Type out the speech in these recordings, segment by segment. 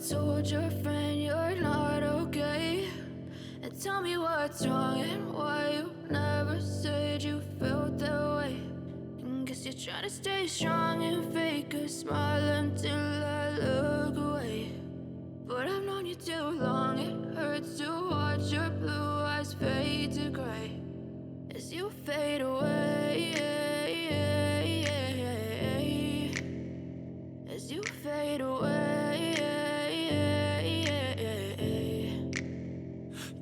told your friend you're not okay? And tell me what's wrong and why you never said you felt that way. And guess you're trying to stay strong and fake a smile until I look away. But I've known you too long, it hurts to watch your blue eyes fade to gray as you fade away, as you fade away.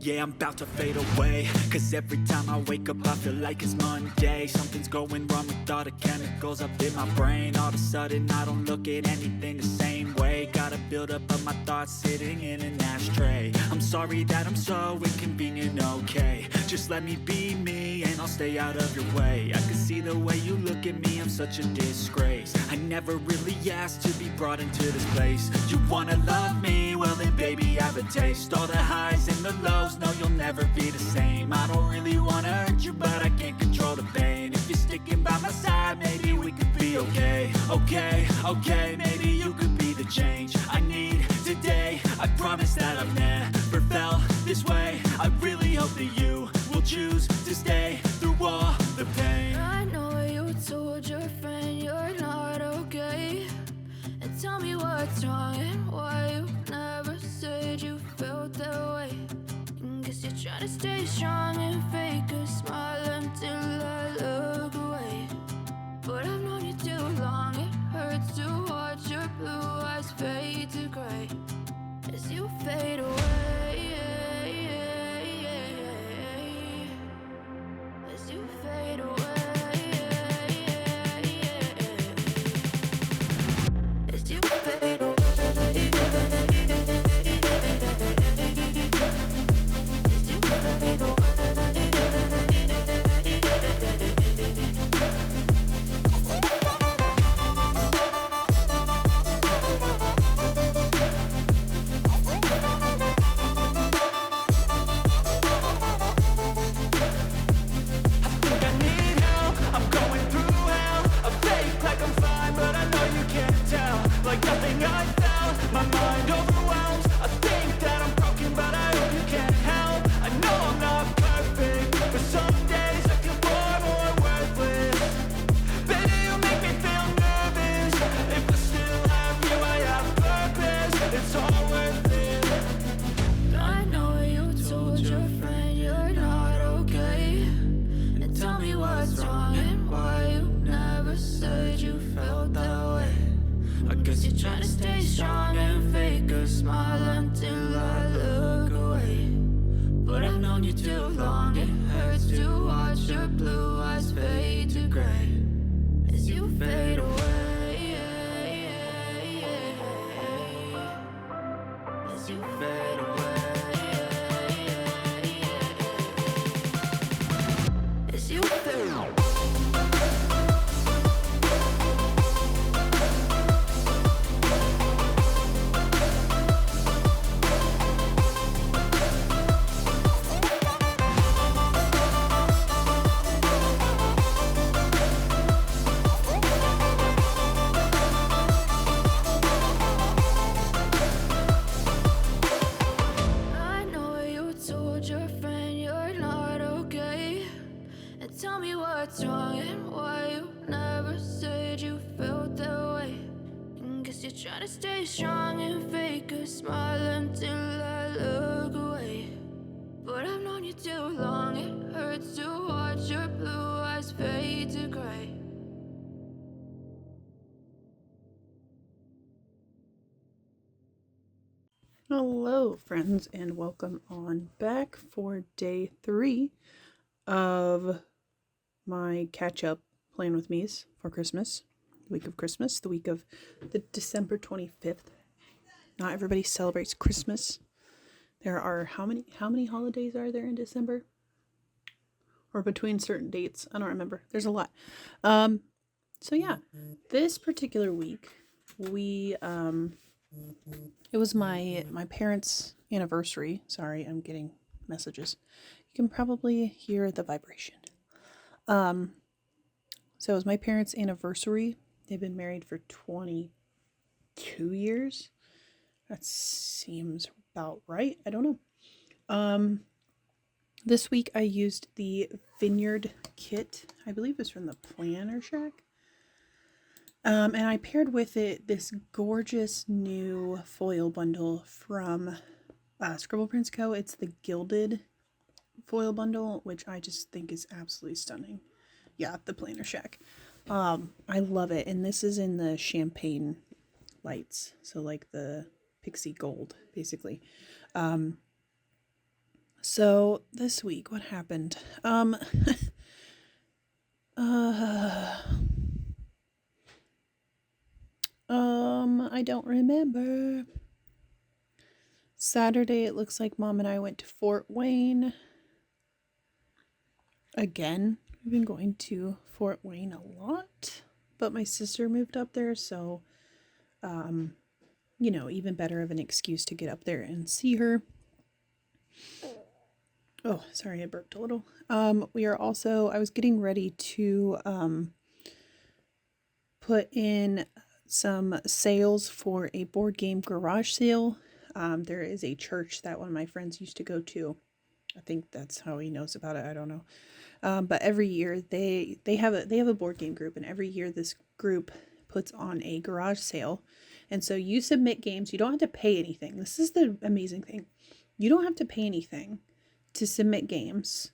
Yeah, I'm about to fade away, cause every time I wake up I feel like it's Monday. Something's going wrong with all the chemicals up in my brain. All of a sudden I don't look at anything the same way. Got a buildup of my thoughts sitting in an ashtray. I'm sorry that I'm so inconvenient, okay? Just let me be me and I'll stay out of your way. I can see the way you look at me, I'm such a disgrace. I never really asked to be brought into this place. You wanna love me? Well then baby I have a taste. All the highs and the lows, no you'll never be the same. I don't really wanna hurt you but I can't control the pain. If you're sticking by my side maybe we could be okay. Okay, maybe you could be the change I need today. I promise that I've never felt this way. I really hope that you will choose to stay through all the pain. I know you told your friend you're not okay. And tell me what's wrong and why you never said you felt that way. And guess you're trying to stay strong and fake a smile until I look away. But I've known you too long, it hurts to watch your blue eyes fade to gray as you fade away, as you fade away, as you fade away, as you fade away. Hello, friends, and welcome on back for day 3 of my catch-up Plan With Me's for Christmas, the week of Christmas, the week of the December 25th. Not everybody celebrates Christmas. There are, how many holidays are there in December? Or between certain dates? I don't remember. There's a lot. So yeah, this particular week, it was my parents' anniversary. Sorry, I'm getting messages. You can probably hear the vibration. So it was my parents' anniversary. They've been married for 22 years. That seems about right. I don't know. This week I used the Vineyard kit. I believe it's from the Planner Shack. And I paired with it this gorgeous new foil bundle from Scribble Prints Co. It's the Gilded foil bundle, which I just think is absolutely stunning. Yeah, the Planner Shack. I love it. And this is in the champagne lights. So like the pixie gold, basically. So this week, what happened? I don't remember. Saturday, it looks like Mom and I went to Fort Wayne. Again, we've been going to Fort Wayne a lot, but my sister moved up there, so, even better of an excuse to get up there and see her. Oh, sorry, I burped a little. We are also, I was getting ready to put in some sales for a board game garage sale. There is a church that one of my friends used to go to. I think that's how he knows about it. I don't know. But every year they have a board game group, and every year this group puts on a garage sale. And so you submit games. You don't have to pay anything. This is the amazing thing. You don't have to pay anything to submit games.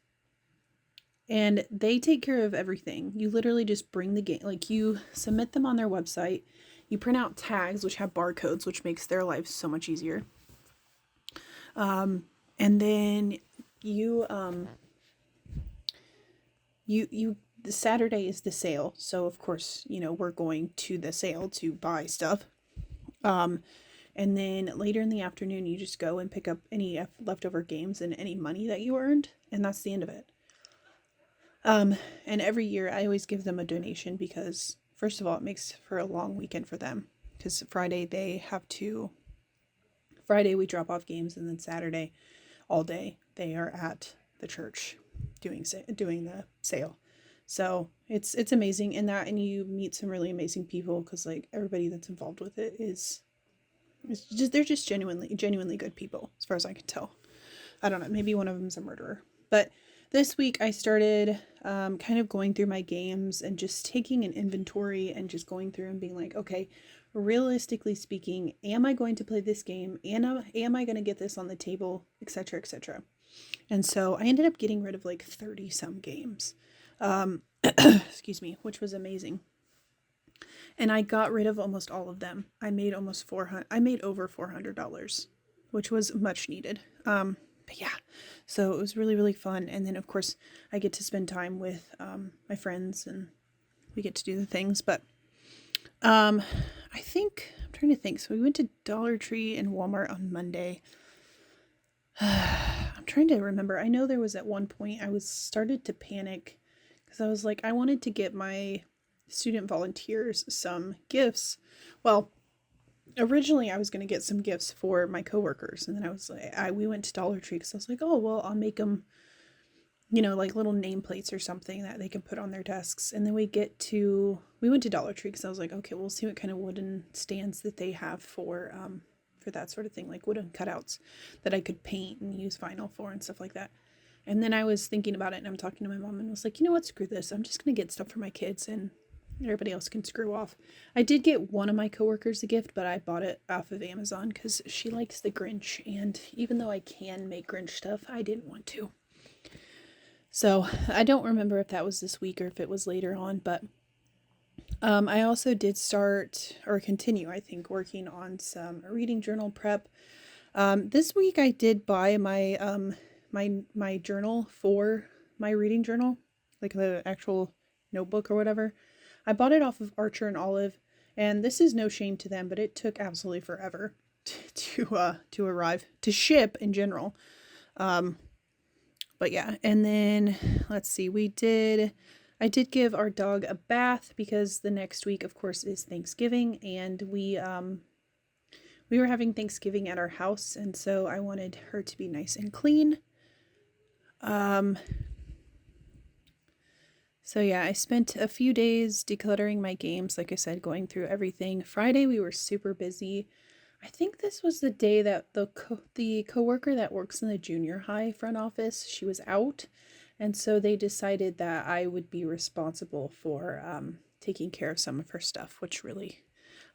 And they take care of everything. You literally just bring the game, like you submit them on their website. You print out tags, which have barcodes, which makes their life so much easier. And then the Saturday is the sale. So of course, we're going to the sale to buy stuff. And then later in the afternoon, you just go and pick up any leftover games and any money that you earned. And that's the end of it. And every year I always give them a donation because first of all, it makes for a long weekend for them because Friday we drop off games, and then Saturday all day they are at the church doing the sale. So it's amazing in that, and you meet some really amazing people because like everybody that's involved with it they're just genuinely good people as far as I can tell. I don't know, maybe one of them's a murderer. But this week I started kind of going through my games and just taking an inventory and just going through and being like, okay, realistically speaking, am I going to play this game? And am I going to get this on the table, etc., etc. And so I ended up getting rid of like 30 some games. Excuse me, which was amazing. And I got rid of almost all of them. I made over $400, which was much needed. But yeah, so it was really, really fun. And then of course I get to spend time with, my friends, and we get to do the things, but, I'm trying to think. So we went to Dollar Tree and Walmart on Monday. I'm trying to remember. I know there was at one point I started to panic because I was like, I wanted to get my student volunteers some gifts. Well, originally I was going to get some gifts for my coworkers, and then I was like, we went to Dollar Tree because I was like, oh, well, I'll make them, like little nameplates or something that they can put on their desks. And then we went to Dollar Tree because I was like, okay, we'll see what kind of wooden stands that they have for that sort of thing, like wooden cutouts that I could paint and use vinyl for and stuff like that. And then I was thinking about it, and I'm talking to my mom, and was like, you know what, screw this. I'm just going to get stuff for my kids, and everybody else can screw off. I did get one of my coworkers a gift, but I bought it off of Amazon because she likes the Grinch, and even though I can make Grinch stuff, I didn't want to. So I don't remember if that was this week or if it was later on, but I also did start or continue, I think, working on some reading journal prep. This week I did buy my my journal for my reading journal, like the actual notebook or whatever. I bought it off of Archer and Olive, and this is no shame to them, but it took absolutely forever to arrive, to ship in general. But yeah, and then let's see, I did give our dog a bath because the next week, of course, is Thanksgiving, and we were having Thanksgiving at our house, and so I wanted her to be nice and clean. So yeah, I spent a few days decluttering my games, like I said, going through everything. Friday we were super busy. I think this was the day that the coworker that works in the junior high front office, she was out, and so they decided that I would be responsible for taking care of some of her stuff, which really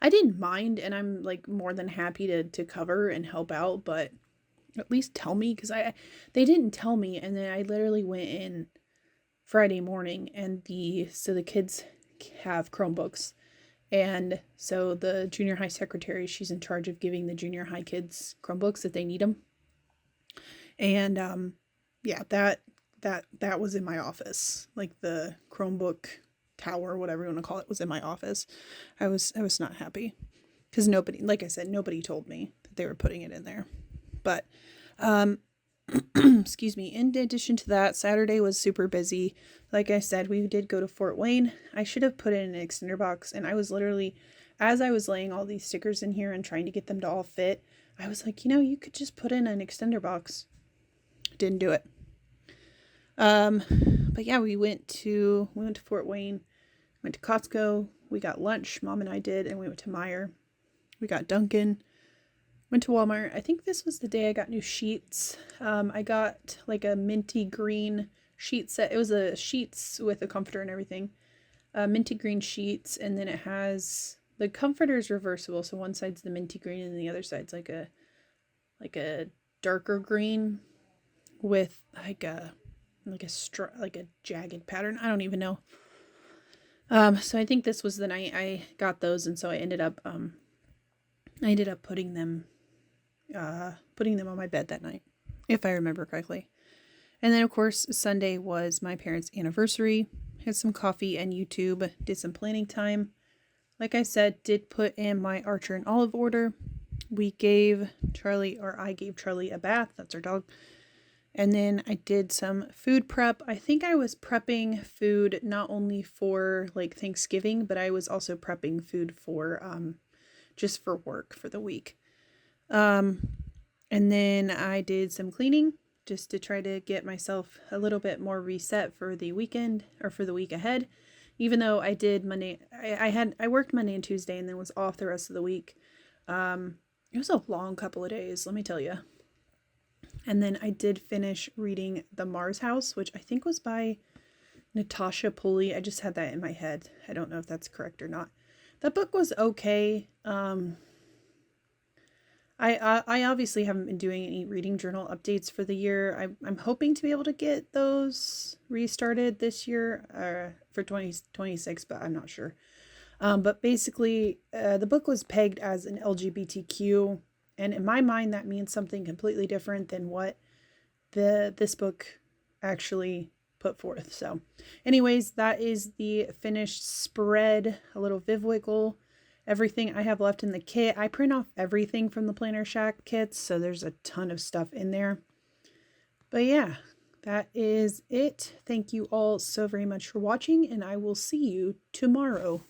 I didn't mind, and I'm like more than happy to cover and help out, but at least tell me, because they didn't tell me, and then I literally went in Friday morning, and the kids have Chromebooks. And so the junior high secretary, she's in charge of giving the junior high kids Chromebooks if they need them. And yeah, that was in my office. Like the Chromebook tower, whatever you want to call it, was in my office. I was not happy because nobody, like I said, nobody told me that they were putting it in there. But excuse me. In addition to that, Saturday was super busy. Like I said, we did go to Fort Wayne. I should have put it in an extender box, and I was literally, as I was laying all these stickers in here and trying to get them to all fit, I was like, you could just put in an extender box. Didn't do it. But yeah, we went to Fort Wayne, went to Costco, we got lunch, Mom and I did, and we went to Meijer. We got Dunkin'. Went to Walmart. I think this was the day I got new sheets. I got like a minty green sheet set. It was a sheets with a comforter and everything. Minty green sheets, and then it has the comforter is reversible, so one side's the minty green and the other side's like a darker green with like a jagged pattern. I don't even know. So I think this was the night I got those, and so I ended up putting them on my bed that night, if I remember correctly. And then of course Sunday was my parents' anniversary. Had some coffee and YouTube, did some planning time. Like I said, did put in my Archer and Olive order. I gave Charlie a bath. That's our dog. And then I did some food prep. I think I was prepping food not only for like Thanksgiving, but I was also prepping food for just for work for the week. And then I did some cleaning just to try to get myself a little bit more reset for the weekend or for the week ahead. Even though I did Monday, I worked Monday and Tuesday and then was off the rest of the week. It was a long couple of days, let me tell you. And then I did finish reading The Mars House, which I think was by Natasha Pulley. I just had that in my head. I don't know if that's correct or not. That book was okay. I obviously haven't been doing any reading journal updates for the year. I'm hoping to be able to get those restarted this year for 2026, but I'm not sure. But basically, the book was pegged as an LGBTQ, and in my mind, that means something completely different than what this book actually put forth. So anyways, that is the finished spread, a little Vivwiggle. Everything I have left in the kit. I print off everything from the Planner Shack kits, so there's a ton of stuff in there. But yeah, that is it. Thank you all so very much for watching, and I will see you tomorrow.